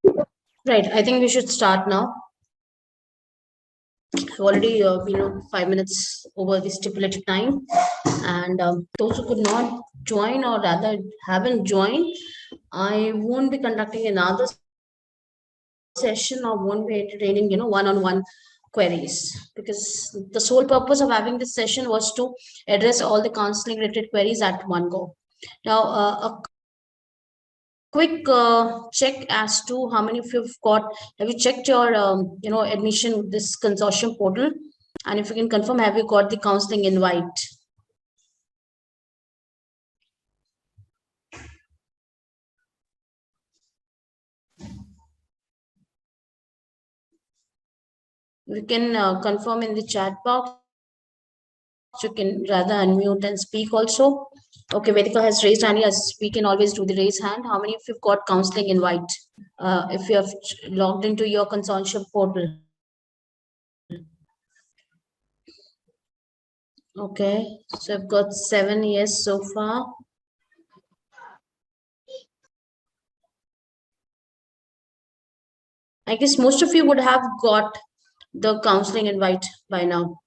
Right, I think we should start now. I've already been 5 minutes over the stipulated time, and those who could not join, or rather haven't joined, I won't be conducting another session or won't be entertaining, one-on-one queries, because the sole purpose of having this session was to address all the counseling related queries at one go. Now, a quick check as to how many of you've got. Have you checked your admission with this consortium portal? And if you can confirm, have you got the counseling invite? You can confirm in the chat box. You can rather unmute and speak also. Okay, Vedika has raised hand. Yes, we can always do the raise hand. How many of you've got counseling invite? If you have logged into your consortium portal. Okay, so I've got 7 yes so far. I guess most of you would have got the counseling invite by now.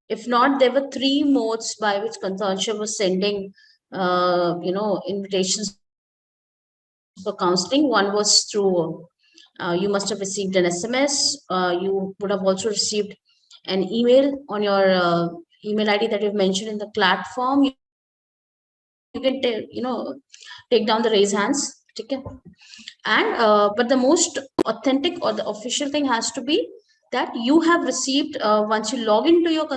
If not, there were 3 modes by which consortium was sending, invitations for counseling. One was through, you must have received an SMS. You would have also received an email on your email ID that you've mentioned in the platform. You can take down the raise hands. Okay. And but the most authentic or the official thing has to be that you have received, once you log into your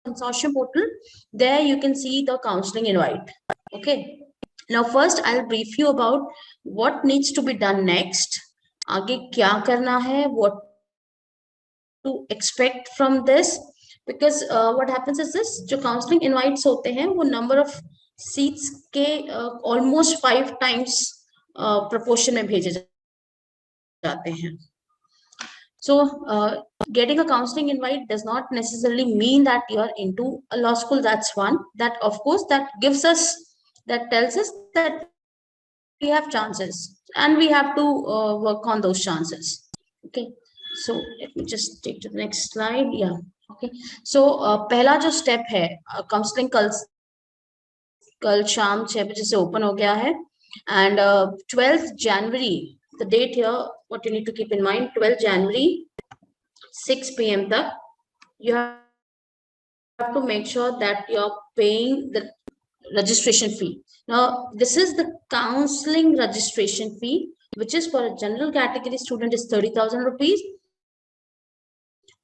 consortium portal, there you can see the counseling invite. Okay. Now first I'll brief you about what needs to be done next. आगे क्या करना है, what to expect from this, because what happens is this, जो counseling invites होते हैं वो number of seats के almost 5 times proportion में भेजे जाते हैं. So getting a counseling invite does not necessarily mean that you're into a law school. That's one. That, of course, that tells us that we have chances and we have to work on those chances. Okay. So let me just take to the next slide. Yeah. Okay. So पहला जो step है, counseling कल शाम 6 बजे से open हो गया है, and 12th January, the date here, what you need to keep in mind, 12th January 6 p.m. tak, you have to make sure that you're paying the registration fee. Now, this is the counseling registration fee, which is for a general category student is 30,000 rupees.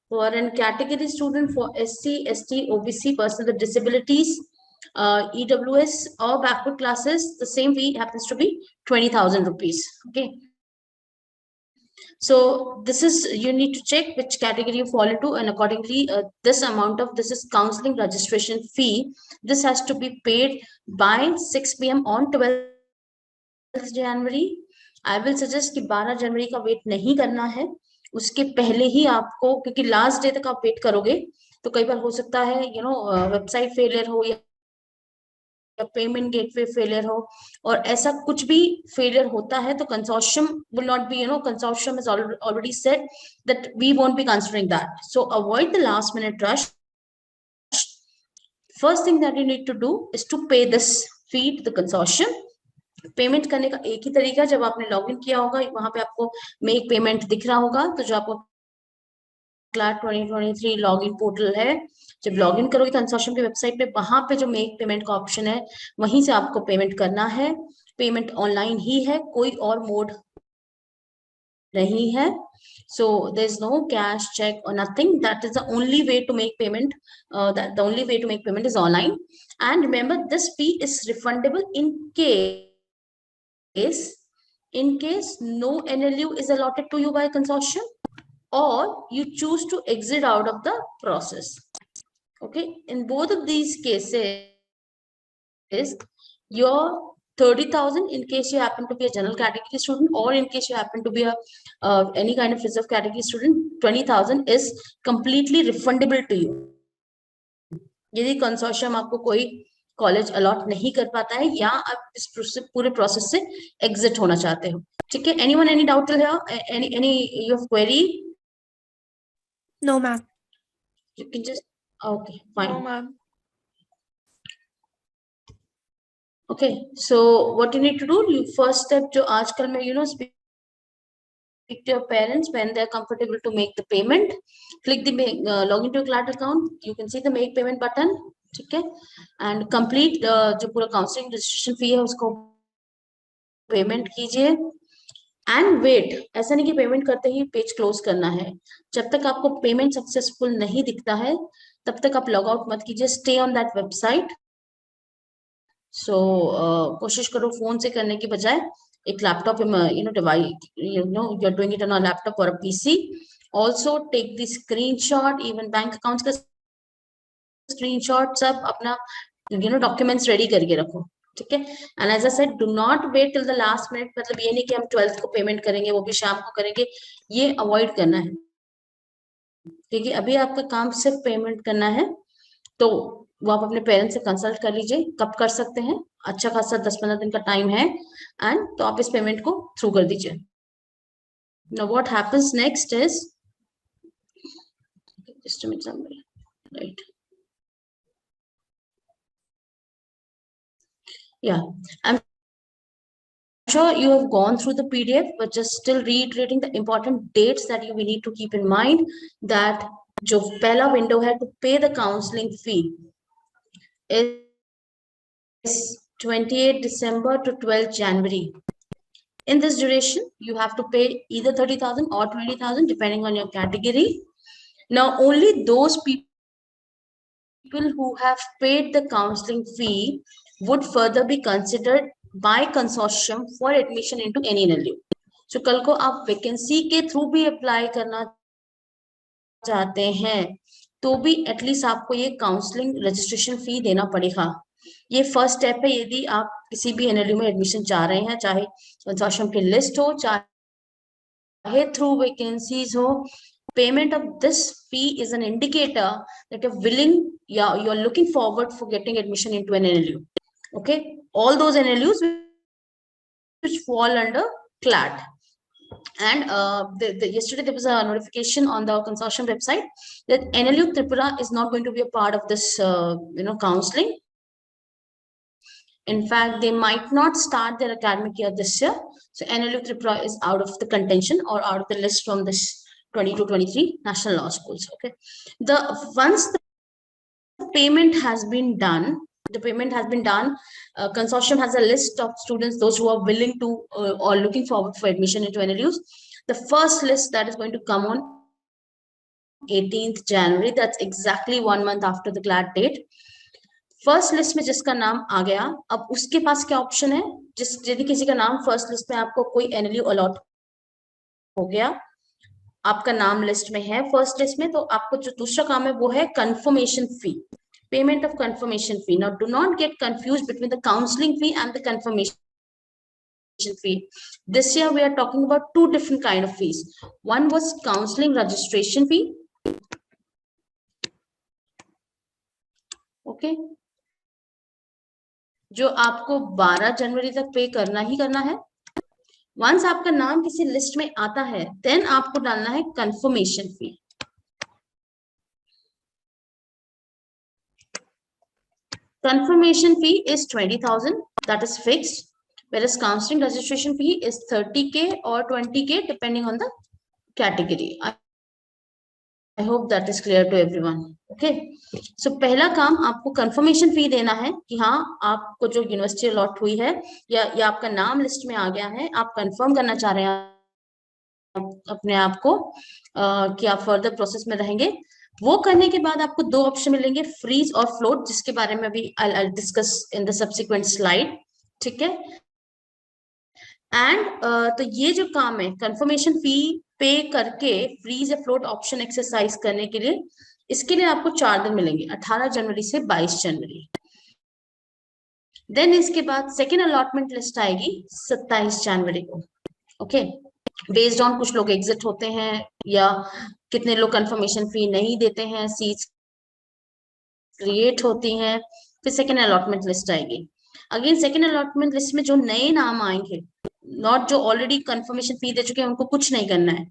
For a category student, for SC, ST, OBC, person with disabilities, EWS or backward classes, the same fee happens to be 20,000 rupees. Okay. So this is, you need to check which category you fall into, and accordingly, this amount of, this is counseling registration fee. This has to be paid by 6 p.m. on 12th January. I will suggest कि 12 जनवरी का wait नहीं करना है, उसके पहले ही आपको, क्योंकि last day तक आप वेट करोगे तो कई बार हो सकता है वेबसाइट फेलियर हो या पेमेंट गेटवे फेलियर हो, और ऐसा कुछ भी फेलियर होता है तो consortium will not be, consortium has already said that we won't be considering that. So avoid the last minute rush. First thing that you need to do is to pay this fee to the consortium. Payment करने का एक ही तरीका, जब आपने login किया होगा वहां पे आपको मेक पेमेंट दिख रहा होगा, तो जो आपको क्लास 2023 लॉगिन पोर्टल है, जब लॉगिन करोगे कंसोर्शियम की वेबसाइट पे, वहां पे जो मेक पेमेंट का ऑप्शन है वहीं से आपको पेमेंट करना है. पेमेंट ऑनलाइन ही है, कोई और मोड नहीं है. So there's no cash, check or nothing. That is the only way to make payment. The only way to make payment is online. And remember, this fee is refundable in case no NLU is allotted to you by consortium, or you choose to exit out of the process. Okay, in both of these cases, your 30,000, in case you happen to be a general category student, or in case you happen to be a any kind of reserve category student, 20,000 is completely refundable to you. यदि consortium आपको कोई college allot नहीं कर पाता है, या आप इस पूरे प्रोसेस से एग्जिट होना चाहते हो, ठीक है, anyone any doubt till here? Any you have query? No, ma'am. You can just okay, fine. No, ma'am. Okay, so what you need to do, you first step जो आजकल में speak to your parents when they're comfortable to make the payment. Click the log into your CLAT account. You can see the make payment button. ठीक है, and complete जो पूरा counselling registration फी है उसको payment कीजिए एंड वेट. ऐसा नहीं कि पेमेंट करते ही पेज क्लोज करना है. जब तक आपको पेमेंट सक्सेसफुल नहीं दिखता है तब तक आप लॉग आउट मत कीजिए. Stay on that website. So कोशिश करो फोन से करने की बजाय एक laptop device you are doing it on a laptop और a PC. Also take the screenshot. Even bank accounts का स्क्रीनशॉट सब अपना डॉक्यूमेंट्स रेडी करके रखो. ठीक है, and as I said do not wait till the last minute. मतलब ये नहीं कि हम 12th को पेमेंट करेंगे वो भी शाम को करेंगे, ये अवॉइड करना है. क्योंकि अभी आपका काम सिर्फ पेमेंट करना है. तो वो आप अपने पेरेंट्स से कंसल्ट कर लीजिए कब कर सकते हैं. अच्छा खासा 10-15 दिन का टाइम है एंड तो आप इस पेमेंट को थ्रू कर दीजिए. Now what happens next is just an example, right. Yeah, I'm sure you have gone through the PDF, but just still reiterating the important dates that we need to keep in mind. That जो पहला window है to pay the counseling fee is 28 December to 12 January. In this duration, you have to pay either 30,000 or 20,000 depending on your category. Now, only those people who have paid the counseling fee would further be considered by consortium for admission into any NLU. So कल को आप vacancy के through भी apply करना चाहते हैं तो भी एटलीस्ट आपको ये काउंसलिंग रजिस्ट्रेशन फी देना पड़ेगा. ये फर्स्ट स्टेप है यदि आप किसी भी एनएलयू में एडमिशन चाह रहे हैं, चाहे कंसोर्शियम की लिस्ट हो चाहे थ्रू वैकेंसीज हो. Payment of this fee is an indicator that you're willing, you're looking forward for getting admission into an NLU. Okay, all those NLUs which fall under CLAT. And yesterday there was a notification on the consortium website that NLU Tripura is not going to be a part of this counseling. In fact, they might not start their academic year this year. So NLU Tripura is out of the contention or out of the list from this 22-23 national law schools. Okay, once the payment has been done, consortium has a list of students, those who are willing to or looking forward for admission into NLUs. The first list that is going to come on 18th January, that's exactly 1 month after the CLAT date. First list में जिसका नाम आ गया, अब उसके पास क्या option है, यदि किसी का नाम फर्स्ट लिस्ट में आपको कोई एनएलयू अलॉट हो गया, आपका नाम लिस्ट में है फर्स्ट लिस्ट में, तो आपको जो दूसरा काम है वो है confirmation fee, payment of confirmation fee. Now do not gate confused between the counselling fee and the confirmation fee. This year we are talking about two different kind of fees. One was counseling registration fee. Okay, जो आपको 12 जनवरी तक पे करना ही करना है. Once आपका नाम किसी लिस्ट में आता है देन आपको डालना है confirmation fee. Confirmation fee is 20,000, that is fixed, whereas counseling registration fee is 30K or 20K depending on the category. I hope that is clear to everyone. Okay, so पहला काम आपको confirmation फी देना है कि हाँ आपको जो यूनिवर्सिटी अलॉट हुई है या आपका नाम लिस्ट में आ गया है, आप कंफर्म करना चाह रहे हैं अपने आप को कि आप फर्दर प्रोसेस में रहेंगे. वो करने के बाद आपको दो ऑप्शन मिलेंगे, फ्रीज और फ्लोट, जिसके बारे में अभी I discuss in the subsequent slide. ठीक है, एंड तो ये जो काम है कंफर्मेशन फी पे करके फ्रीज या फ्लोट ऑप्शन एक्सरसाइज करने के लिए, इसके लिए आपको 4 दिन मिलेंगे, 18 जनवरी से 22 जनवरी. देन इसके बाद सेकेंड अलॉटमेंट लिस्ट आएगी 27 जनवरी को. ओके, बेस्ड ऑन कुछ लोग एग्जिट होते हैं या कितने लोग कंफर्मेशन फी नहीं देते हैं, सीट्स क्रिएट होती हैं, फिर सेकेंड अलॉटमेंट लिस्ट आएगी. अगेन सेकेंड अलॉटमेंट लिस्ट में जो नए नाम आएंगे नॉट जो ऑलरेडी कंफर्मेशन फी दे चुके हैं उनको कुछ नहीं करना है।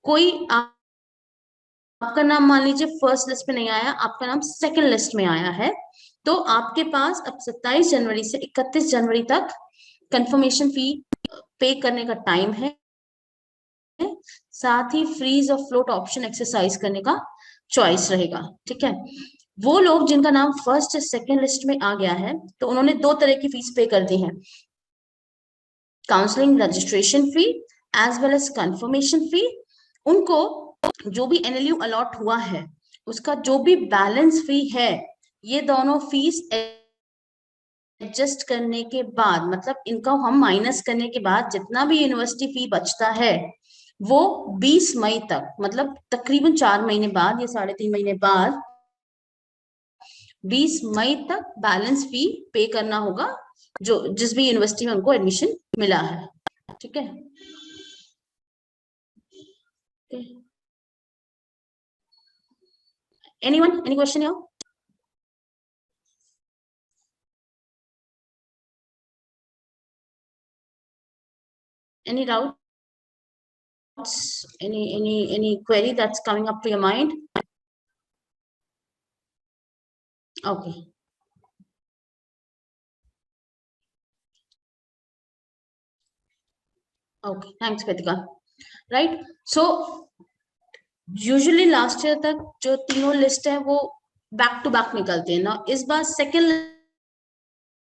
कोई आपका नाम मान लीजिए फर्स्ट लिस्ट में नहीं आया, आपका नाम सेकंड लिस्ट में आया है, तो आपके पास अब 27 जनवरी से 31 जनवरी तक कंफर्मेशन फी पे करने का टाइम है। साथ ही फ्रीज और फ्लोट ऑप्शन एक्सरसाइज करने का चॉइस रहेगा। ठीक है, वो लोग जिनका नाम फर्स्ट या सेकंड लिस्ट में आ गया है तो उन्होंने दो तरह की फीस पे कर दी है, counselling registration fee as well as confirmation fee. उनको जो भी एनएलयू अलॉट हुआ है उसका जो भी बैलेंस फी है, ये दोनों फीस एडजस्ट करने के बाद, मतलब इनका हम माइनस करने के बाद जितना भी यूनिवर्सिटी फी बचता है वो 20 मई तक, मतलब तकरीबन 4 महीने बाद या 3.5 महीने बाद 20 मई तक बैलेंस फी पे करना होगा जो जिस भी यूनिवर्सिटी में उनको एडमिशन मिला है। ठीक है, anyone, any question here? Any doubts? Any query that's coming up to your mind? Okay. Okay, thanks Kritika. Right, so usually last year तक जो तीनों लिस्ट है वो बैक टू बैक निकलते हैं ना, इस बार सेकेंड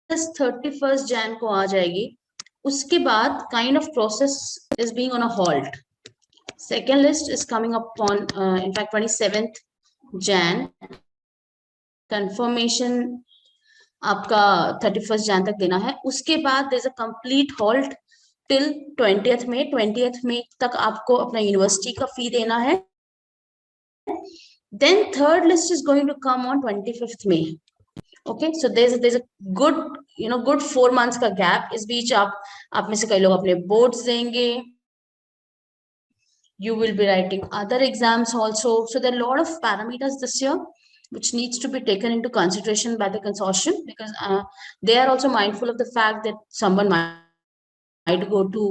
लिस्ट 31 जैन को आ जाएगी, उसके बाद kind of process is being on a halt. Second list is coming up on in fact 27th Jan, confirmation आपका 31 जैन तक देना है, उसके बाद there is a complete halt till 20th May. 20th मई तक आपको अपना यूनिवर्सिटी का फी देना है। Then third list is going to come on 25th May. Okay, so there's a good good 4 months का gap। इस बीच आप में से कई लोग अपने boards देंगे, you will be writing other exams also, so there are a lot of parameters this year which needs to be taken into consideration by the consortium, because they are also mindful of the fact that someone might go to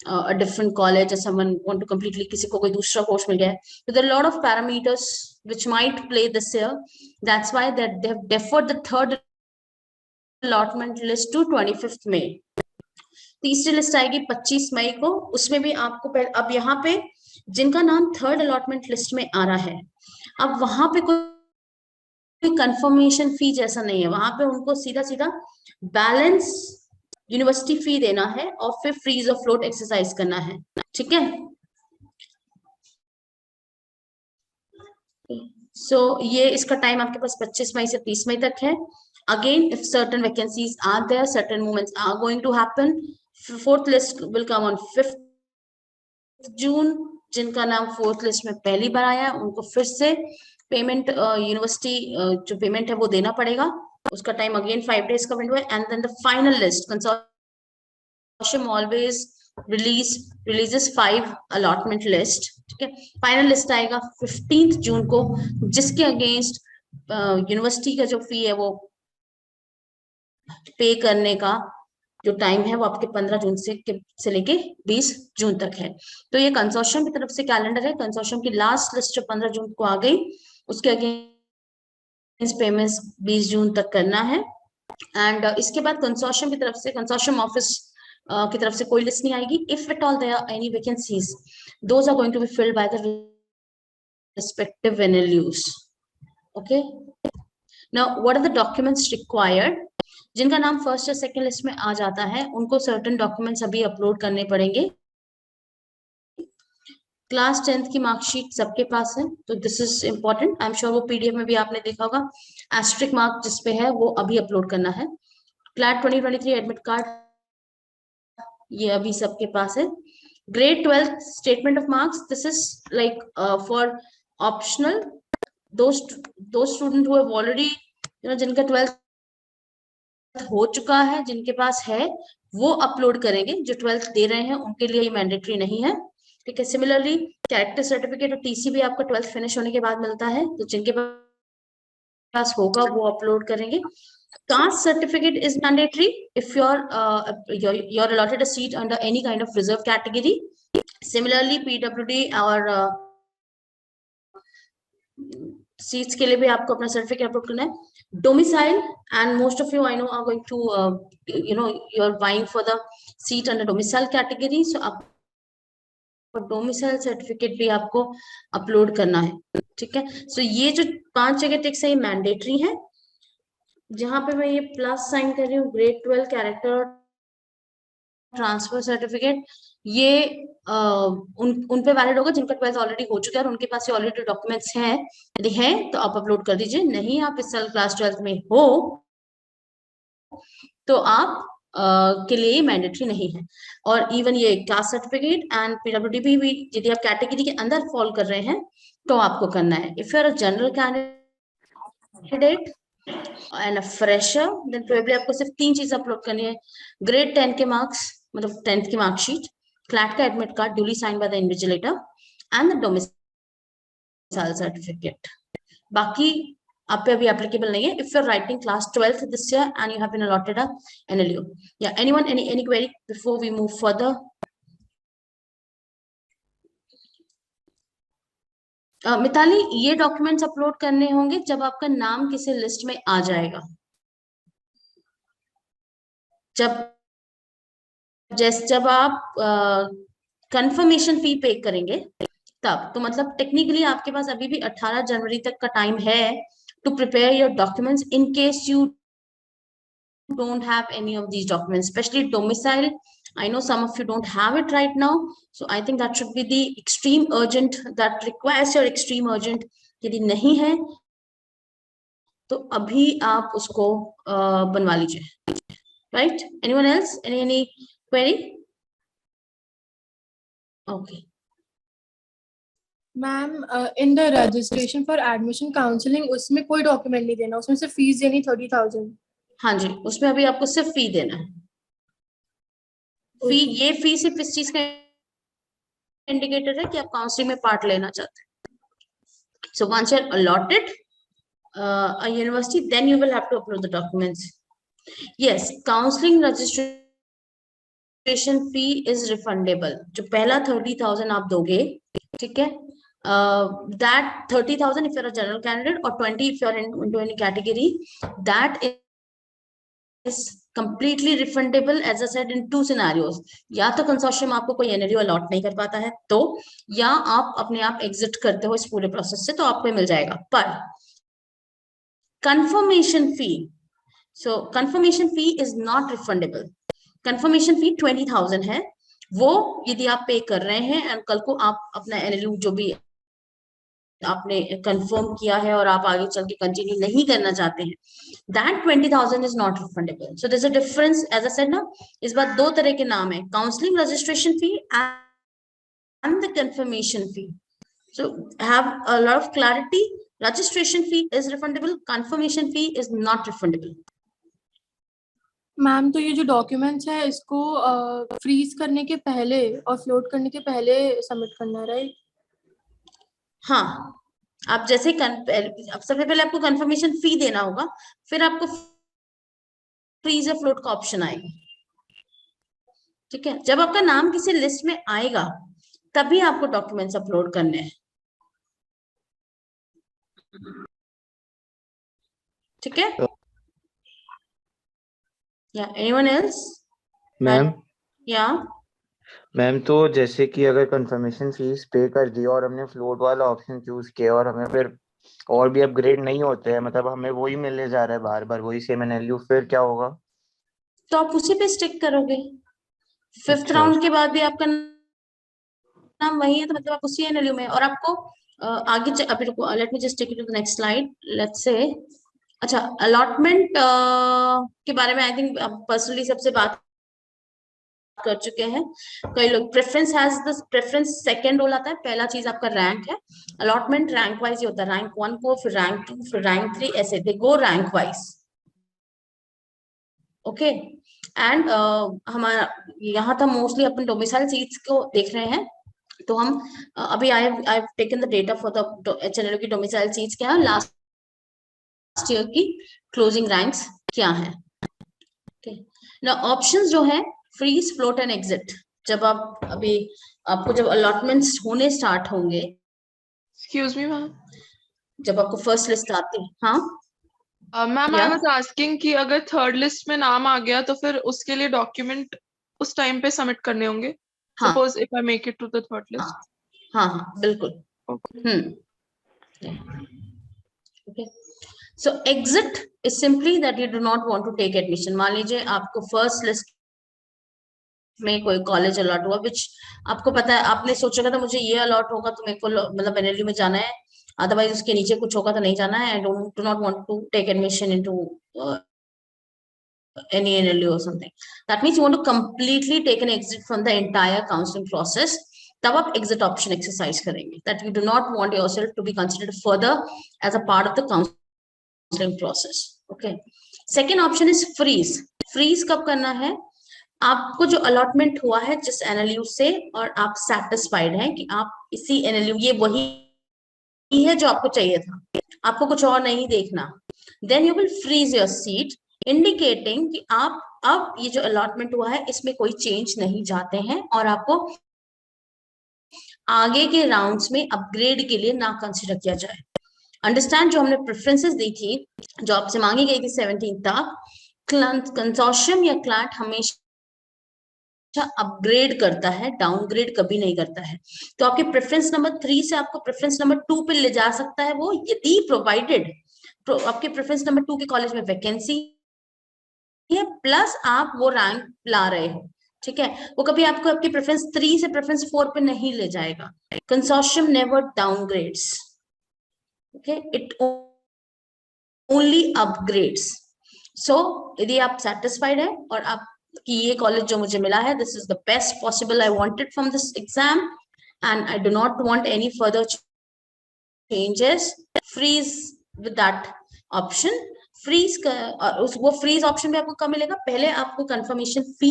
a different college, or someone want to completely किसी को कोई दूसरा course मिल गया है, so there are a lot of parameters which might play this year। that's why that they have deferred the third allotment list to 25th May। तीसरी list आएगी 25 मई को, उसमें भी आपको अब यहाँ पे जिनका नाम थर्ड अलॉटमेंट लिस्ट में आ रहा है, अब वहां पे कोई कंफर्मेशन फी जैसा नहीं है, वहां पे उनको सीधा सीधा बैलेंस यूनिवर्सिटी फी देना है और फिर फ्रीज और फ्लोट एक्सरसाइज करना है। ठीक है, सो ये इसका टाइम आपके पास 25 मई से 30 मई तक है। Again if certain vacancies are there, certain movements are going to happen. Fourth list will come on 5th June. जिनका नाम फोर्थ लिस्ट में पहली बार आया है उनको फिर से पेमेंट यूनिवर्सिटी जो पेमेंट है वो देना पड़ेगा, उसका टाइम अगेन 5 days का विंडो है। And then the final list, consortium always releases 5 allotment list। ठीक है, फाइनल लिस्ट आएगा 15th जून को, जिसके अगेंस्ट यूनिवर्सिटी का जो फी है वो पे करने का जो टाइम है वो आपके 15 जून से लेके 20 जून तक है। तो ये कंसोर्शियम की तरफ से कैलेंडर है। कंसोर्शियम की लास्ट लिस्ट जो 15 जून को आ गई, उसके अगेंस्ट पेमेंट्स 20 जून तक करना है। एंड इसके बाद कंसोर्शियम की तरफ से, कंसोर्शियम ऑफिस की तरफ से कोई लिस्ट नहीं आएगी। If at all there are any vacancies, those are going to be filled by the respective NLUs. Okay, now what are the documents required? जिनका नाम फर्स्ट या सेकंड लिस्ट में आ जाता है उनको सर्टेन डॉक्यूमेंट्स अभी अपलोड करने पड़ेंगे। क्लास 10th की मार्कशीट सबके पास है, तो this is important. I am sure वो पीडीएफ में भी आपने देखा होगा, एस्ट्रिक मार्क जिसपे है वो अभी अपलोड करना है। क्लैट 2023 एडमिट कार्ड ये अभी सबके पास है। Grade 12 statement of marks, this is like for optional दो स्टूडेंट हु हैव ऑलरेडी जिनका 12th हो चुका है, जिनके पास है वो अपलोड करेंगे। जो 12th दे रहे हैं उनके लिए ये मैंडेटरी नहीं है। ठीक है, सिमिलरली कैरेक्टर सर्टिफिकेट और टीसी भी आपका 12th फिनिश होने के बाद मिलता है, तो जिनके पास होगा वो अपलोड करेंगे। Caste certificate is mandatory if you're allotted a seat under any kind of reserve category. Similarly, PWD और seats के लिए भी आपको अपना certificate upload करना है. Domicile, and most of you I know are going to you're vying for the seat under domicile category, so आप domicile certificate भी आपको अपलोड करना है. ठीक है, सो ये जो 5 जगह टिक्स है ये मैंडेटरी है. जहां पे मैं ये प्लस साइन कर रही हूँ, ग्रेड 12 कैरेक्टर ट्रांसफर सर्टिफिकेट, ये उन पे वैलिड होगा जिनका 12th ऑलरेडी हो चुका है और उनके पास ये ऑलरेडी डॉक्यूमेंट्स हैं. यदि है तो आप अपलोड कर दीजिए, नहीं आप इस साल क्लास 12th में हो तो आप के लिए मैंडेटरी नहीं है. और इवन ये कास्ट सर्टिफिकेट एंड पीडब्ल्यूडी भी यदि आप कैटेगरी के अंदर फॉल कर रहे हैं तो आपको करना है. If you are a general candidate and a fresher then probably आपको सिर्फ 3 चीज अपलोड करनी है. ग्रेड 10 के मार्क्स, मतलब 10th की मार्कशीट, क्लैट का admit card duly sign by the invigilator and the domicile certificate. बाकी आप पे अभी एप्लीकेबल नहीं है. If you are writing class 12th this year and you have been allotted a NLU. या anyone any query before we move further? Mitali, ये documents upload करने होंगे जब आपका नाम किसी लिस्ट में आ जाएगा. जब आप कंफर्मेशन फी पे करेंगे तब, तो मतलब टेक्निकली आपके पास अभी भी 18 जनवरी तक का टाइम है to prepare your documents in case you don't have any of these documents, especially domicile. I know some of you don't have it right now, so I think that should be the extreme urgent, that requires your extreme urgent. यदि नहीं है तो अभी आप उसको बनवा लीजिए. Right? Anyone else? Any query? Okay. Ma'am, in the registration for admission counselling उसमें कोई डॉक्यूमेंट नहीं देना, उसमें सिर्फ फीस देनी 30,000. हाँ जी, उसमें अभी आपको सिर्फ फी देना है. फी, ये फी सिर्फ इस चीज का इंडिकेटर है कि आप काउंसलिंग में पार्ट लेना चाहते हैं. So once you're allotted a university, then you will have to upload the documents. Yes, counseling registration fee is refundable. जो पहला 30,000 आप दोगे, ठीक है, that 30,000 if you're a general candidate or 20 if you're into any category, that is completely refundable. As I said, in 2 scenarios. या तो consortium आपको कोई NLU अलॉट नहीं कर पाता है तो, या आप अपने आप एग्जिट करते हो इस पूरे प्रोसेस से तो आपको मिल जाएगा. पर confirmation fee, so confirmation fee is not refundable. confirmation fee 20,000 है. वो यदि आप पे कर रहे हैं और कल को आप अपना NLU जो भी आपने कंफर्म किया है और आप आगे चल के कंटिन्यू नहीं करना चाहते हैं, that 20,000 is not refundable. So there's a difference. As I said ना, इस बार 2 तरह के नाम है, counseling registration fee and the confirmation fee. So have a lot of clarity. Registration fee is refundable, confirmation fee is not refundable. Ma'am, तो ये जो documents है इसको फ्रीज करने के पहले और फ्लोट करने के पहले सबमिट करना है, राइट? हाँ, आप जैसे सबसे पहले आपको कंफर्मेशन फी देना होगा, फिर आपको फ्रीज या फ्लोट का ऑप्शन आएगा. ठीक है, जब आपका नाम किसी लिस्ट में आएगा तभी आपको डॉक्यूमेंट्स अपलोड करने हैं. ठीक है, या एनीवन एल्स? मैम, या मैम तो जैसे कि अगर कंफर्मेशन फीस पे कर दी और हमने फ्लोट वाला ऑप्शन चूज किया और हमें फिर और भी अपग्रेड नहीं होते हैं, मतलब हमें वही मिलने जा रहा है बार बार वही सेम NLU, फिर क्या होगा? तो आप उसी पे स्टिक करोगे. 5th अच्छा. राउंड के बाद भी आपका नाम वही है तो मतलब आप उसी NLU में. और आपको आगे अभी रुको, let me just take you to the next slide. Let's say, अच्छा, अलॉटमेंट के बारे में आई थिंक पर्सनली सबसे बात कर चुके हैं. कई लोग preference has the preference second role आता है. पहला चीज आपका रैंक है. अलॉटमेंट रैंक वाइज ही होता है, रैंक 1 को, फिर रैंक 2, फिर रैंक 3, ऐसे दे गो रैंक वाइज. ओके, एंड हमारा यहाँ था मोस्टली अपन डोमिसाइल सीट्स को देख रहे हैं. तो हम अभी I have taken the data for the HNLU की डोमिसाइल सीट्स क्या है लास्ट ईयर की क्लोजिंग रैंक्स. क्या है। ओके, ना ऑप्शंस जो है फ्रीज, फ्लोट एंड एग्जिट। जब आप अभी आपको जब अलॉटमेंट्स होने स्टार्ट होंगे, Excuse me, ma'am. जब आपको फर्स्ट लिस्ट आती है, हाँ Ma'am, I या was asking कि अगर थर्ड लिस्ट में नाम आ गया तो फिर उसके लिए डॉक्यूमेंट उस टाइम पे सबमिट करने होंगे? हाँ Suppose if I make it to the third हाँ list. हाँ हाँ बिल्कुल। Okay. Okay, so exit is simply that you do not want to take admission. मान लीजिए आपको फर्स्ट लिस्ट में कोई कॉलेज अलॉट हुआ, विच आपको पता है, आपने सोचा था मुझे ये अलॉट होगा तो मेरे को मतलब एनएलयू में जाना है, अदरवाइज उसके नीचे कुछ होगा तो नहीं जाना है। I do not want to take admission into any NLU or something. That means you want to completely take an exit from the entire counseling process. तब आप exit option exercise करेंगे, that you do not want yourself to be considered further as a part of the counseling process. Okay. Second option is freeze. Freeze कब करना है? आपको जो allotment हुआ है जिस NLU से, और आप सेटिस्फाइड हैं कि आप इसी NLU, ये वही है जो आपको चाहिए था, आपको कुछ और नहीं देखना, then you will freeze your seat, indicating कि आप अब ये जो अलॉटमेंट हुआ है इसमें कोई चेंज नहीं जाते हैं और आपको आगे के राउंड्स में अपग्रेड के लिए ना कंसिडर किया जाए। अंडरस्टैंड, जो हमने प्रेफरेंसेस दी थी, जो आपसे मांगी गई थी 17 तक, कंसोर्शियम या क्लाट हमेशा अपग्रेड करता है, डाउनग्रेड कभी नहीं करता है। तो आपके प्रेफरेंस नंबर 3 से आपको प्रेफरेंस नंबर 2 पे ले जा सकता है वो, यदि प्रोवाइडेड आपके प्रेफरेंस नंबर 2 के कॉलेज में वैकेंसी है प्लस आप वो रैंक ला रहे हो। ठीक है, वो कभी आपको आपकी प्रेफरेंस 3 से प्रेफरेंस 4 पे नहीं ले जाएगा। Consortium never downgrades, okay, it only upgrades. So यदि आप सेटिस्फाइड है और आप कि ये कॉलेज जो मुझे मिला है, this is the best possible I wanted from this exam and I do not want any further changes, freeze with that option. Freeze वो फ्रीज ऑप्शन भी आपको कब मिलेगा? पहले आपको कंफर्मेशन फी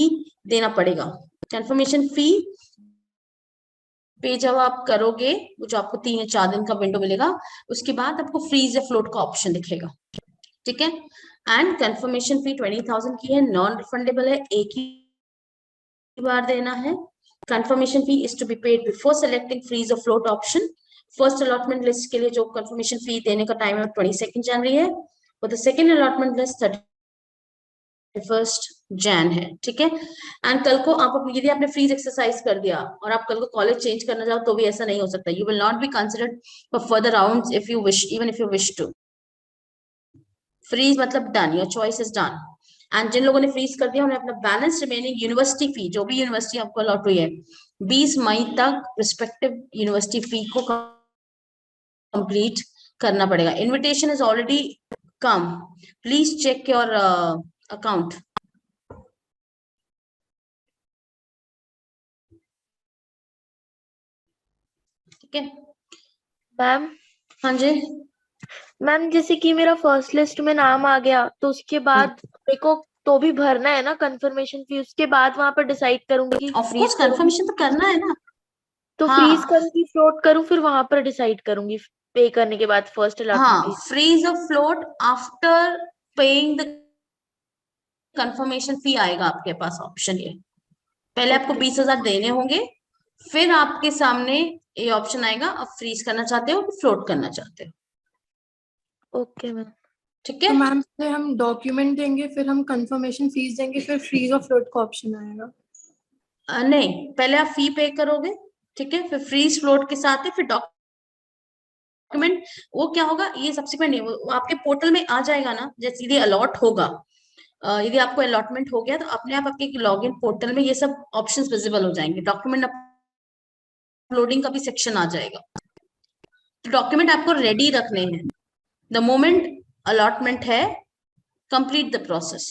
देना पड़ेगा। कंफर्मेशन फी पे जब आप करोगे, वो जो आपको 3 या 4 दिन का विंडो मिलेगा, उसके बाद आपको फ्रीज या फ्लोट का ऑप्शन दिखेगा। ठीक है, एंड कंफर्मेशन फी 20,000 की है, नॉन रिफंडेबल है, एक ही बार देना है। Confirmation fee is to be paid before selecting freeze और float option. First allotment list के लिए जो कंफर्मेशन फी देने का टाइम है 22 जनवरी है, और the second allotment list 31 Jain है। ठीक है, एंड कल को आप यदि आपने फ्रीज एक्सरसाइज कर दिया और आप कल को कॉलेज चेंज करना चाहो तो भी ऐसा नहीं हो सकता। You will not be considered for further rounds if you wish, even if you wish to. Freeze मतलब done, your choice is done. And जिन लोगों ने फ्रीज कर दिया उन्हें अपना बैलेंस रिमेनिंग यूनिवर्सिटी फी, जो भी यूनिवर्सिटी आपको अलॉट हुई है, 20 मई तक रिस्पेक्टिव यूनिवर्सिटी फी को कंप्लीट करना पड़ेगा। Invitation is already come, please check your account. ठीक है मैम। हाँ जी मैम जैसे कि मेरा फर्स्ट लिस्ट में नाम आ गया तो उसके बाद मेरे को तो भी भरना है ना कंफर्मेशन फी, उसके बाद वहां पर डिसाइड करूंगी ऑफ कोर्स कंफर्मेशन तो करना है ना। तो हाँ। फ्रीज करूंगी फ्लोट करूं फिर वहां पर डिसाइड करूंगी पे करने के बाद फर्स्ट हाँ, अलॉटमेंट फीस। फ्रीज और float after paying the confirmation fee आएगा आपके पास ऑप्शन। ये पहले आपको 20,000 देने होंगे, फिर आपके सामने ये ऑप्शन आएगा, आप फ्रीज करना चाहते हो फ्लोट करना चाहते हो। Okay ma'am. ठीक तो है, मैम पहले हम डॉक्यूमेंट देंगे, फिर हम कंफर्मेशन फीस देंगे, फिर फ्रीज और फ्लोट का ऑप्शन आएगा। नहीं, पहले आप फी पे करोगे, ठीक है, फिर फ्रीज फ्लोट के साथ है, फिर डॉक्यूमेंट वो क्या होगा ये सब्सिक्वेंट नहीं, वो आपके पोर्टल में आ जाएगा ना, जैसे यदि अलॉट होगा, यदि आपको अलॉटमेंट हो गया तो अपने आप आपके लॉगिन पोर्टल में ये सब ऑप्शंस विजिबल हो जाएंगे, डॉक्यूमेंट अपलोडिंग का भी सेक्शन आ जाएगा। तो डॉक्यूमेंट आपको रेडी रखने हैं, द मोमेंट अलॉटमेंट है कंप्लीट द प्रोसेस।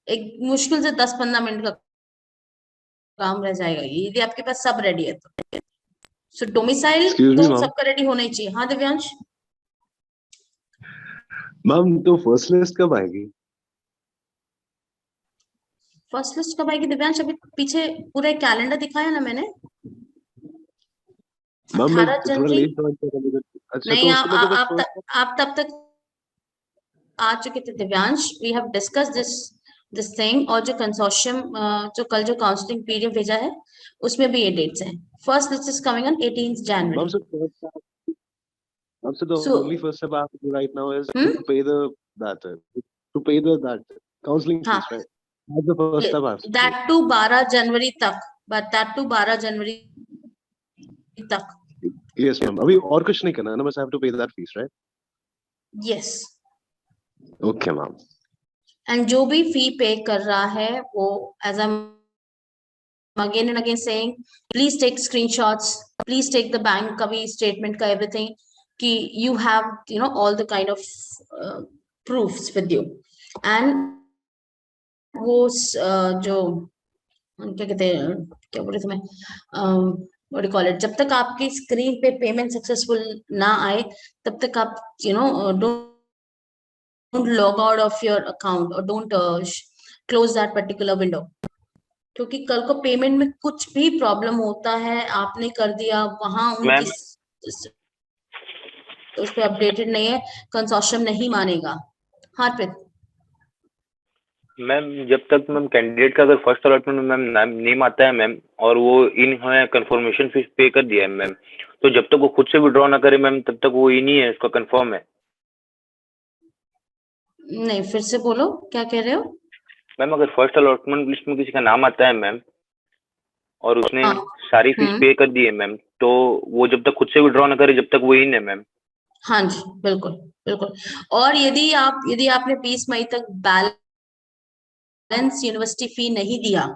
एक मुश्किल से 10-15 मिनट का काम रह जाएगा यदि आपके पास सब रेडी है तो। सो डोमिसाइल Excuse me, तो ma'am. सबका रेडी होना ही चाहिए। हाँ दिव्यांश। मैम तो फर्स्ट लिस्ट कब आएगी? फर्स्ट लिस्ट कब आएगी दिव्यांश? अभी पीछे पूरा कैलेंडर दिखाया ना मैंने, मैम मैं 18 थोड़ा जनवरी। लेट ज्वाइन कर रहा हूँ। अच्छा नहीं, तो उसके लिए तो बस आप तब तक आ चुके थे Divyansh, we have discuss this thing, और जो कंसोर्शियम जो कल जो काउंसलिंग पीडीएफ भेजा है उसमें भी ये डेट्स हैं. First list is coming on 18th Ma'am, January. so the So- only first step I have to do right now is Hmm? to pay that counseling हाँ. fees, right? That's the first step I have to do. That to 12 जनवरी तक, but that to 12 जनवरी तक. Yes, ma'am. अभी और कुछ नहीं करना है ना, बस I have to pay that fees, right? Yes. Okay, ma'am. And जो भी फी पे कर रहा है वो, as I am again and again saying, please take screenshots, please take the bank का भी स्टेटमेंट का एवरीथिंग, कि you have you know all the kind of proofs with you. And वो जो क्या कहते हैं, क्या बोल रहे थे मैं, व्हाट डू कॉल इट, जब तक आपकी स्क्रीन पे पेमेंट सक्सेसफुल ना आए तब तक आप you know don't log out of your account or don't close that particular window. क्योंकि कल को पेमेंट में कुछ भी प्रॉब्लम होता है, आपने कर दिया वहां, उनकी उस पे अपडेटेड नहीं है, कंसोर्शियम नहीं मानेगा. हाँ प्रीत. मैम जब तक मैम कैंडिडेट का अगर फर्स्ट अलॉटमेंट में मैम नेम आता है मैम, और वो इन्होंने कंफर्मेशन फीस पे कर दिया है मैम, तो जब तक वो खुद से विड्रॉ ना करे मैम तब तक वो इन ही है, उसका कंफर्म है. नहीं, फिर से बोलो क्या कह रहे हो. मैम अगर फर्स्ट अलॉटमेंट लिस्ट में किसी का नाम आता है मैम और उसने हाँ. सारी फीस पे कर दी है मैम, तो वो जब तक खुद से विड्रॉ ना करे जब तक वो इन है मैम. हाँ जी, बिल्कुल बिल्कुल. और यदि आपने 20 मई तक बैलेंस यूनिवर्सिटी फी नहीं दिया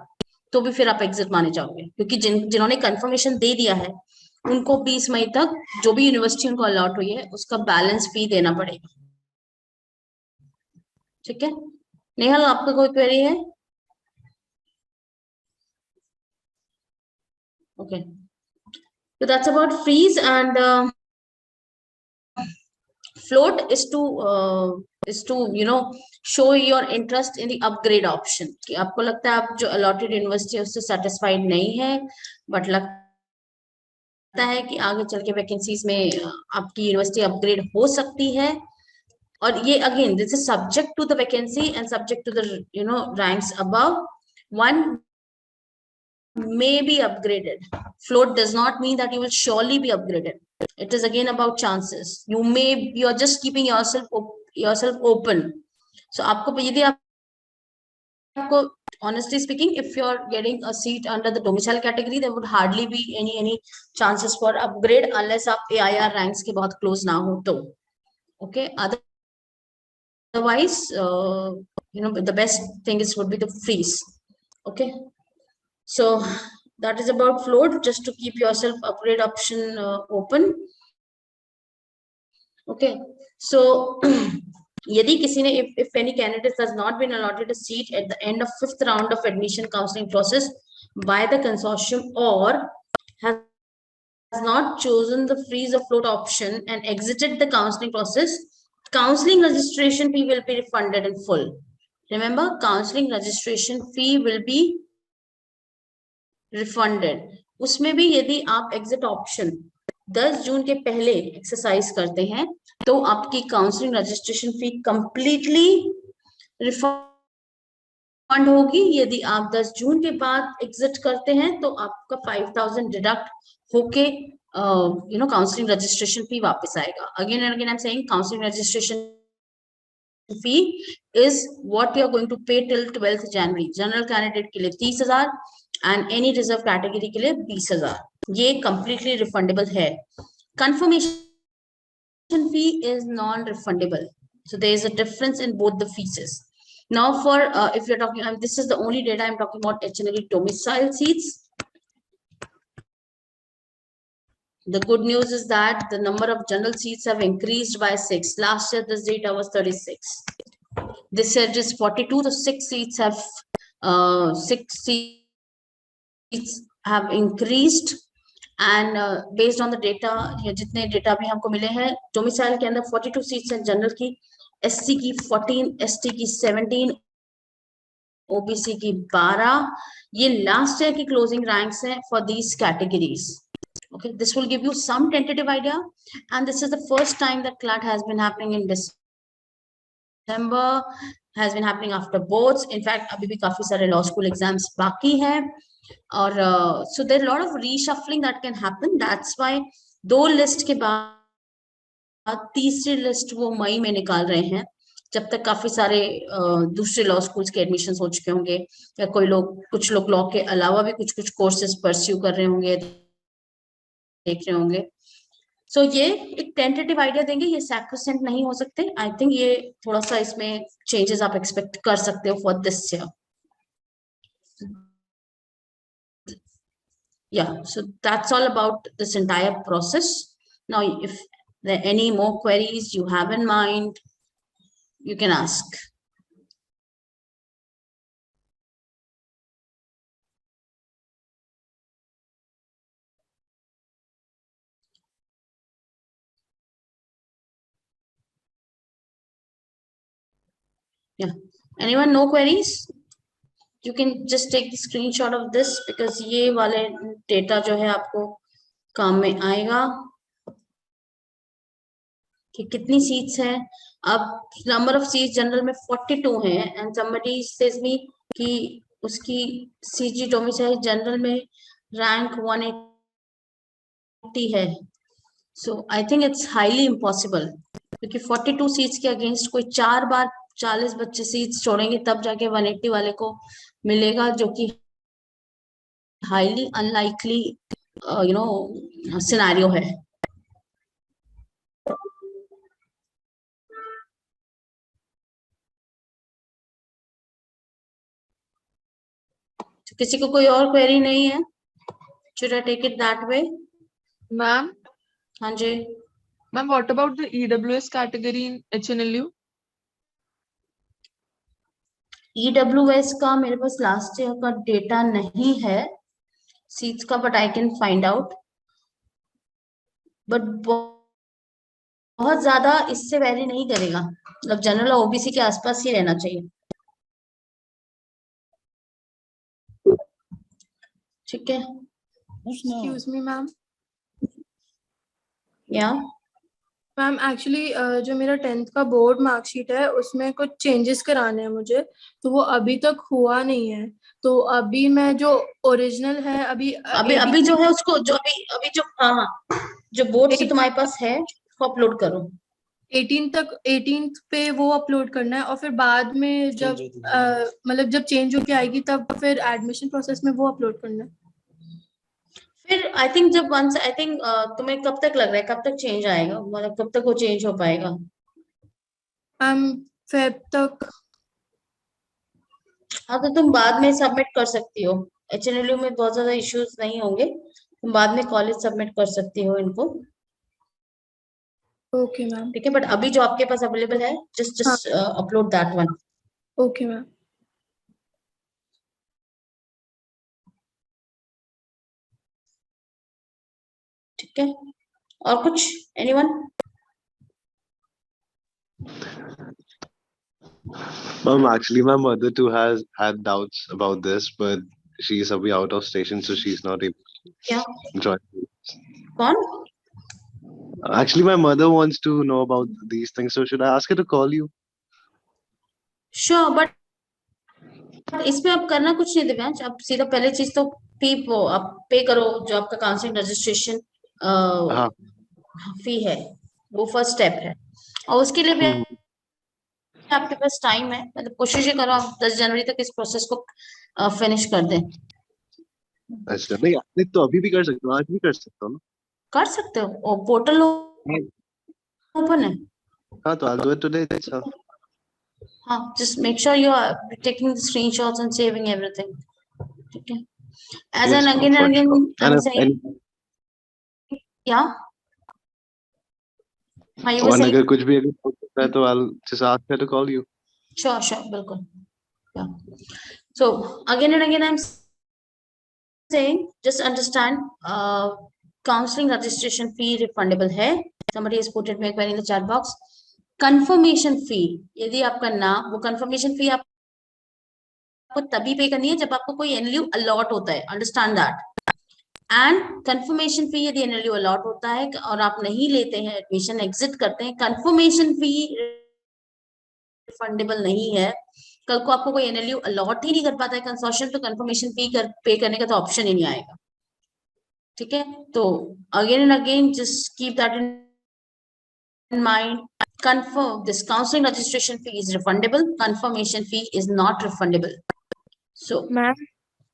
तो भी फिर आप एग्जिट माने जाओगे, क्योंकि जिन्होंने कंफर्मेशन दे दिया है उनको 20 मई तक जो भी यूनिवर्सिटी उनको अलॉट हुई है उसका बैलेंस फी देना पड़ेगा. ठीक है. नेहल, आपका कोई क्वेरी है? Okay, so that's about fees. And float is to you know show your interest in the upgrade option, कि आपको लगता है आप जो allotted यूनिवर्सिटी है उससे satisfied नहीं है, but लगता है कि आगे चल के वैकेंसीज में आपकी यूनिवर्सिटी अपग्रेड हो सकती है. और ये again this is subject to the vacancy and subject to the you know ranks above. One may be upgraded. Float does not mean that you will surely be upgraded. It is again about chances. You are just keeping yourself open. So आपको यदि आपको honestly speaking, if you are getting a seat under the domicile category, there would hardly be any chances for upgrade unless आप AIR ranks के बहुत close ना हो तो. Okay. Otherwise, you know, the best thing would be the freeze. Okay. So that is about float, just to keep yourself upgrade option open. Okay. So यदि किसी ने, if any candidate has not been allotted a seat at the end of 5th round of admission counseling process by the consortium, or has not chosen the freeze or float option and exited the counseling process, counseling registration fee will be refunded in full. Remember, counseling registration fee will be refunded. उसमें भी यदि आप exit option 10 जून के पहले exercise करते हैं तो आपकी काउंसलिंग रजिस्ट्रेशन फी कंप्लीटली रिफंड होगी. यदि आप 10 जून के बाद एग्जिट करते हैं तो आपका 5000 डिडक्ट होके you know काउंसलिंग रजिस्ट्रेशन फी वापस आएगा. Again and again I am saying, counselling registration fee is what you are going to pay till 12th January. General candidate के लिए 30,000 and any reserve category के लिए 20,000. ये completely refundable है. Confirmation fee is non-refundable. So there is a difference in both the fees. Now for if you're talking, this is the only data I'm talking about HNLE domicile seats. The good news is that the number of general seats have increased by 6. Last year this data was 36. This year it is 42. The 6 seats have 6 seats have increased, and based on the data, जितने data भी हमको मिले हैं, domicile के अंदर 42 seats हैं general की, SC की 14, ST की 17, OBC की 12. ये last year की closing ranks हैं for these categories. Okay, this will give you some tentative idea, and this is the first time that CLAT has been happening in December has been happening after boards. In fact, अभी भी काफी सारे law school exams बाकी हैं, और so there are a lot of reshuffling that can happen. That's why 2 list के बाद तीसरी लिस्ट वो मई में निकाल रहे हैं, जब तक काफी सारे दूसरे लॉ स्कूल्स के एडमिशन्स हो चुके होंगे, या कुछ लोग लॉ के अलावा भी कुछ कोर्सेज परस्यू कर रहे होंगे, देख रहे होंगे. सो ये एक टेंटेटिव आइडिया देंगे, ये सैक्रोसेंट नहीं हो सकते. आई थिंक ये थोड़ा सा इसमें चेंजेस आप एक्सपेक्ट कर सकते हो for this year. Yeah, so that's all about this entire process. Now, if there are any more queries you have in mind, you can ask. Yeah, anyone, no queries? You can just take the screenshot of this, because ये वाले data जो है आपको काम में आएगा कि कितनी seats है. अब number of seats जनरल में 42 हैं, and somebody says me कि उसकी CG domicile जनरल में rank 180 है. So I think it's highly impossible, क्योंकि 42 seats के अगेंस्ट कोई 4 बार 40 बच्चे सीट्स छोड़ेंगे तब जाके 180 वाले को मिलेगा, जो कि हाईली अनलाइकली सिनेरियो है. तो किसी को कोई और क्वेरी नहीं है? Should I take it that way? Ma'am, हाँ जी. ma'am, what about the EWS category in HNLU? EWS का मेरे पास लास्ट ईयर का डेटा नहीं है सीट्स का, but I can find out. But बहुत ज्यादा इससे वैरी नहीं करेगा, मतलब जनरल और ओबीसी के आसपास ही रहना चाहिए. ठीक है. Excuse me ma'am. या मैम एक्चुअली जो मेरा 10th का बोर्ड मार्कशीट है उसमें कुछ चेंजेस कराने हैं मुझे, तो वो अभी तक हुआ नहीं है. तो अभी मैं जो ओरिजिनल है अभी जो है उसको जो अभी जो हाँ जो बोर्ड से तुम्हारे पास है उसको अपलोड करो. 18th पे वो अपलोड करना है, और फिर बाद में जब मतलब जब चेंज होके आएगी तब फिर एडमिशन प्रोसेस में वो अपलोड करना है. फिर आई थिंक जब वंस आई थिंक तुम्हें कब तक लग रहा है, कब तक चेंज आएगा, मतलब कब तक वो चेंज हो पाएगा? फेब तक. हाँ, तो तुम बाद में सबमिट कर सकती हो. एचएनएलयू में बहुत ज्यादा इश्यूज नहीं होंगे, तुम बाद में कॉलेज सबमिट कर सकती हो इनको. Okay ma'am. ठीक है, बट अभी जो आपके पास अवेलेबल है just upload that one. Okay ma'am. ठीक है, और कुछ? Anyone? Mom, actually, my mother too has had doubts about this, but she's away out of station, so she's not able क्या? to join. कौन? Actually, my mother wants to know about these things, so should I ask her to call you? Sure, but इसमें आप करना कुछ नहीं दिव्यांश. आप सीधा पहले चीज तो आप पे करो जो आपका काउंसलिंग रजिस्ट्रेशन हाँ. फी है, वो फर्स्ट स्टेप है. और उसके लिए भी हम्म. आपके पास टाइम है, मतलब कोशिश करो आप 10 जनवरी तक इस प्रोसेस को फिनिश कर दें. अच्छा, नहीं तो अभी भी कर सकता हूँ, आज भी कर सकता हूँ ना. कर सकते हो, और पोर्टल ओपन है. हाँ, तो I'll do it today itself. हाँ, just make sure you are taking the screenshots and saving everything. ठीक है. As Yes, an ma'am, again for and again, sure. I'm And saying, yeah. हाँ, you were और saying? अगर कुछ भी हो सकता है तो I'll just ask her to call you. Sure, बिल्कुल. Yeah. So again and again, I'm saying, just understand, counseling registration fee refundable है. Somebody has put it make in the chat box. Confirmation fee, यदि आपका नाम, वो confirmation fee आपको तभी पे करनी है जब आपको कोई एनएलयू अलॉट होता है. Understand that. एंड कंफर्मेशन फी यदि एनएलयू अलॉट होता है और आप नहीं लेते हैं एडमिशन, एग्जिट करते हैं, कंफर्मेशन फी रिफंडेबल नहीं है, कल को आपको कोई NLU अलॉट ही नहीं कर पाता है कंसोर्शियम, तो कंफर्मेशन फी पे करने का तो ऑप्शन ही नहीं आएगा। ठीक है, तो again and again just keep that in mind. Confirm this counseling registration fee is refundable, confirmation fee is not refundable. So ma'am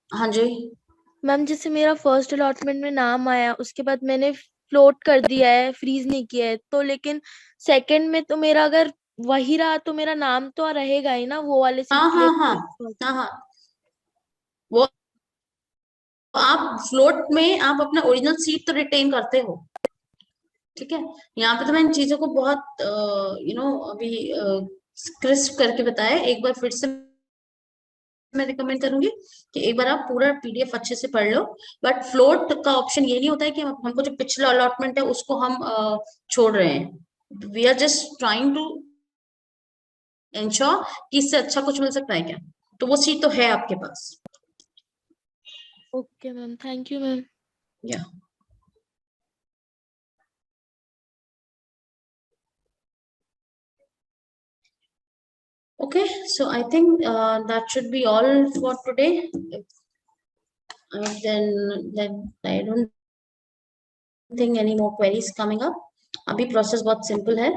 हाँ जी, मैम जैसे मेरा फर्स्ट अलॉटमेंट में नाम आया, उसके बाद मैंने फ्लोट कर दिया है, फ्रीज नहीं किया है, तो लेकिन सेकंड में तो मेरा अगर वही रहा तो मेरा नाम तो रहेगा ही ना वो वाले सीट हाँ के लिए। हाँ हाँ हाँ हाँ, वो आप फ्लोट में आप अपना ओरिजिनल सीट तो रिटेन करते हो। ठीक है, यहाँ पे तो मैं इन चीजों को बहुत अभी क्रिस्प करके बताया, एक बार फिर से मैं रिकमेंड करूंगी कि एक बार आप पूरा PDF अच्छे से पढ़ लो। बट फ्लोट का ऑप्शन ये नहीं होता है कि हमको जो पिछला अलॉटमेंट है उसको हम छोड़ रहे हैं। We are just trying to ensure कि इससे अच्छा कुछ मिल सकता है क्या, तो वो सीट तो है आपके पास। Okay ma'am, thank you ma'am. या okay, so I think that should be all for today. Then I don't think any more queries coming up. अभी प्रोसेस बहुत सिंपल है,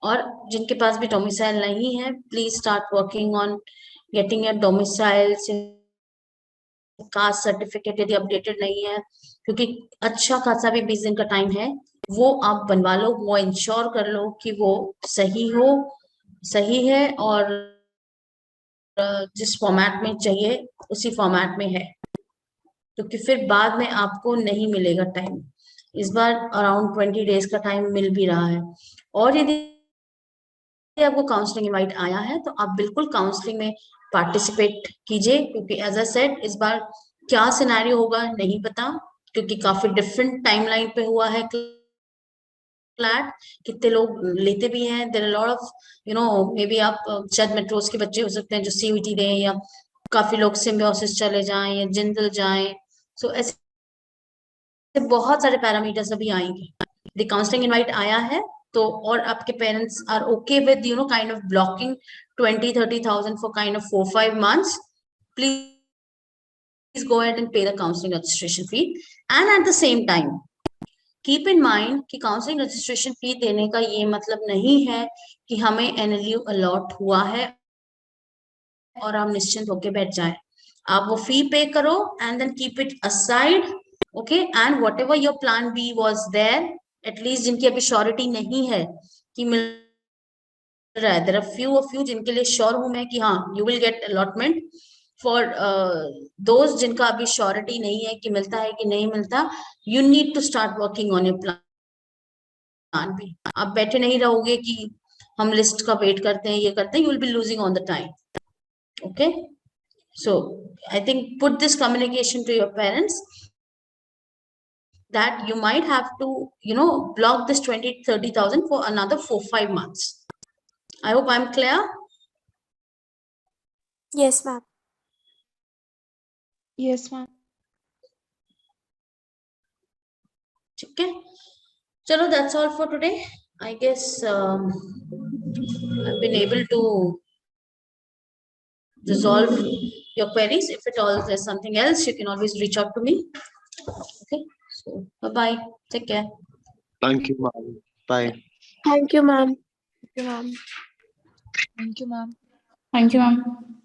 और जिनके पास भी डोमिसाइल नहीं है, please start working on getting your domicile. Caste certificate यदि updated नहीं है, क्योंकि अच्छा खासा भी 20 दिन का टाइम है, वो आप बनवा लो, वो इंश्योर कर लो कि वो सही है और जिस फॉर्मेट में चाहिए उसी फॉर्मेट में है, क्योंकि फिर बाद में आपको नहीं मिलेगा टाइम। इस बार अराउंड 20 डेज का टाइम मिल भी रहा है। और यदि आपको काउंसलिंग इनवाइट आया है तो आप बिल्कुल काउंसलिंग में पार्टिसिपेट कीजिए, क्योंकि एज आई सेड इस बार क्या सिनेरियो होगा नहीं पता, क्योंकि काफी डिफरेंट टाइमलाइन पे हुआ है क्लैट, कितने लोग लेते भी हैं। There are lot of maybe आप शायद मेट्रोस के बच्चे हो सकते हैं जो CUET दें, या काफी लोग सिम्बायोसिस चले जाएं या जिंदल जाएं। सो ऐसे बहुत सारे पैरामीटर्स अभी आएंगे। द काउंसलिंग इनवाइट आया है तो, और आपके parents are okay with kind of blocking 20-30,000 for kind of 4-5 months, please go ahead and pay the counseling registration fee. And at the same time keep in mind कि counselling registration फी देने का ये मतलब नहीं है कि हमें NLU अलॉट हुआ है और हम निश्चिंत होके बैठ जाएं। आप वो फी पे करो and then keep it aside, okay, and whatever your plan B was there, at least जिनकी अभी श्योरिटी नहीं है कि मिल रहा है, there are few of you जिनके लिए श्योर हूं मैं कि हाँ you will get allotment. For those जिनका अभी श्योरिटी नहीं है कि मिलता है कि नहीं मिलता, you need to start working on your plan भी। आप बैठे नहीं रहोगे कि हम लिस्ट का वेट करते हैं, ये करते हैं, you will be losing on the time. Okay, so I think put this communication to your parents that you might have to block this 20-30,000 for another 4-5 months. I hope I'm clear. Yes, ma'am. Yes, ma'am. ठीक है, चलो, that's all for today. I guess I've been able to resolve your queries. If at all there's something else, you can always reach out to me. Okay, so bye bye, take care. Thank you, ma'am. Bye. Thank you ma'am. Thank you, ma'am. Thank you, ma'am. Thank you, ma'am.